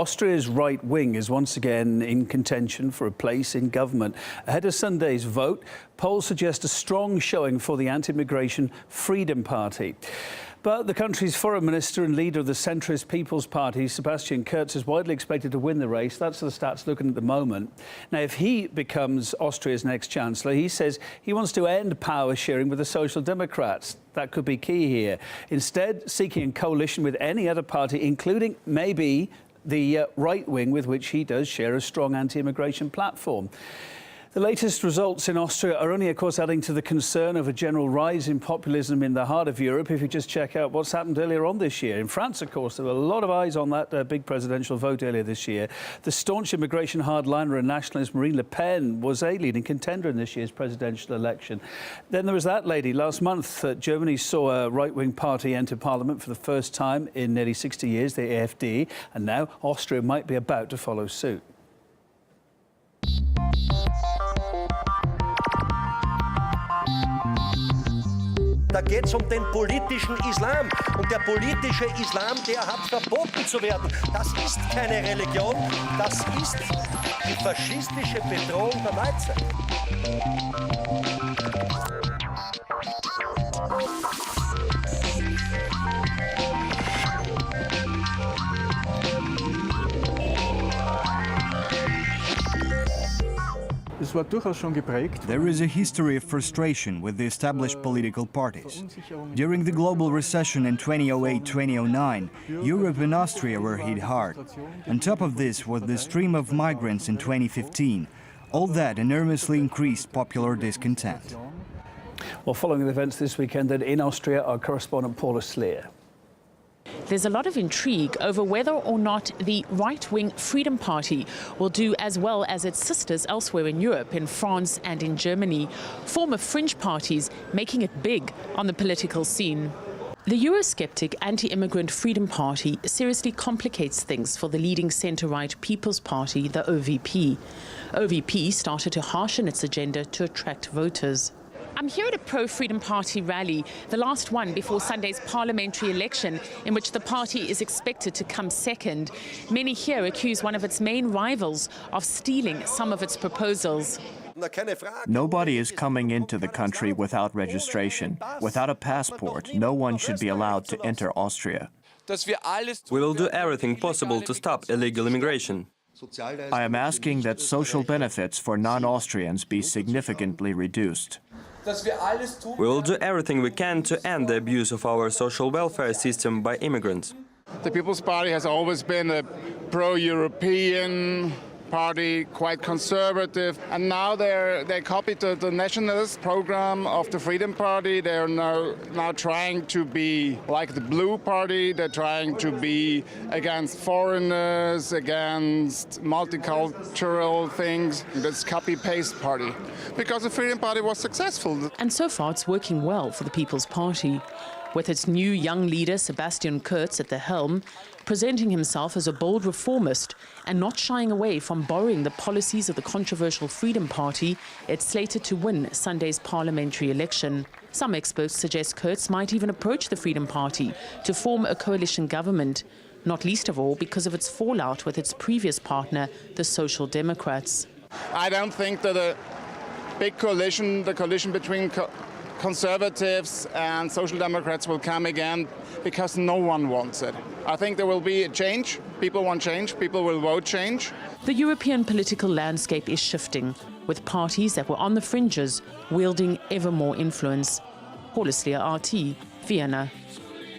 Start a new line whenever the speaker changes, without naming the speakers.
Austria's right wing is once again in contention for a place in government. Ahead of Sunday's vote, polls suggest a strong showing for the anti-immigration Freedom Party. But the country's foreign minister and leader of the centrist People's Party, Sebastian Kurz, is widely expected to win the race. That's the stats looking at the moment. Now, if he becomes Austria's next chancellor, he says he wants to end power sharing with the Social Democrats. That could be key here. Instead, seeking a coalition with any other party, including maybe the right wing, with which he does share a strong anti-immigration platform. The latest results in Austria are only, of course, adding to the concern of a general rise in populism in the heart of Europe. If you just check out what's happened earlier on this year. In France, of course, there were a lot of eyes on that big presidential vote earlier this year. The staunch immigration hardliner and nationalist Marine Le Pen was a leading contender in this year's presidential election. Then there was that lady. Last month, Germany saw a right-wing party enter parliament for the first time in nearly 60 years, the AfD, and now Austria might be about to follow suit.
Da geht es den politischen Islam. Und der politische Islam, der hat verboten zu werden. Das ist keine Religion, das ist die faschistische Bedrohung der Neuzeit.
There is a history of frustration with the established political parties. During the global recession in 2008-2009, Europe and Austria were hit hard. On top of this was the stream of migrants in 2015. All that enormously increased popular discontent.
Well, following the events this weekend then in Austria, our correspondent Paula Slier.
There's a lot of intrigue over whether or not the right-wing Freedom Party will do as well as its sisters elsewhere in Europe, in France and in Germany, former fringe parties making it big on the political scene. The Eurosceptic anti-immigrant Freedom Party seriously complicates things for the leading centre-right People's Party, the OVP. OVP started to harshen its agenda to attract voters. I'm here at a pro-Freedom Party rally, the last one before Sunday's parliamentary election, in which the party is expected to come second. Many here accuse one of its main rivals of stealing some of its proposals.
Nobody is coming into the country without registration. Without a passport, no one should be allowed to enter Austria.
We will do everything possible to stop illegal immigration.
I am asking that social benefits for non-Austrians be significantly reduced.
We will do everything we can to end the abuse of our social welfare system by immigrants.
The People's Party has always been a pro-European party, quite conservative, and now they copied the nationalist program of the Freedom Party. They are now trying to be like the Blue Party. They're trying to be against foreigners, against multicultural things. That's copy-paste party, because the Freedom Party was successful.
And so far it's working well for the People's Party, with its new young leader Sebastian Kurz at the helm, presenting himself as a bold reformist and not shying away from borrowing the policies of the controversial Freedom Party. It's slated to win Sunday's parliamentary election. Some experts suggest Kurz might even approach the Freedom Party to form a coalition government, not least of all because of its fallout with its previous partner, the Social Democrats.
I don't think that a big coalition, the coalition between Conservatives and Social Democrats, will come again, because no one wants it. I think there will be a change. People want change. People will vote change.
The European political landscape is shifting, with parties that were on the fringes wielding ever more influence. Paula Slier, RT, Vienna.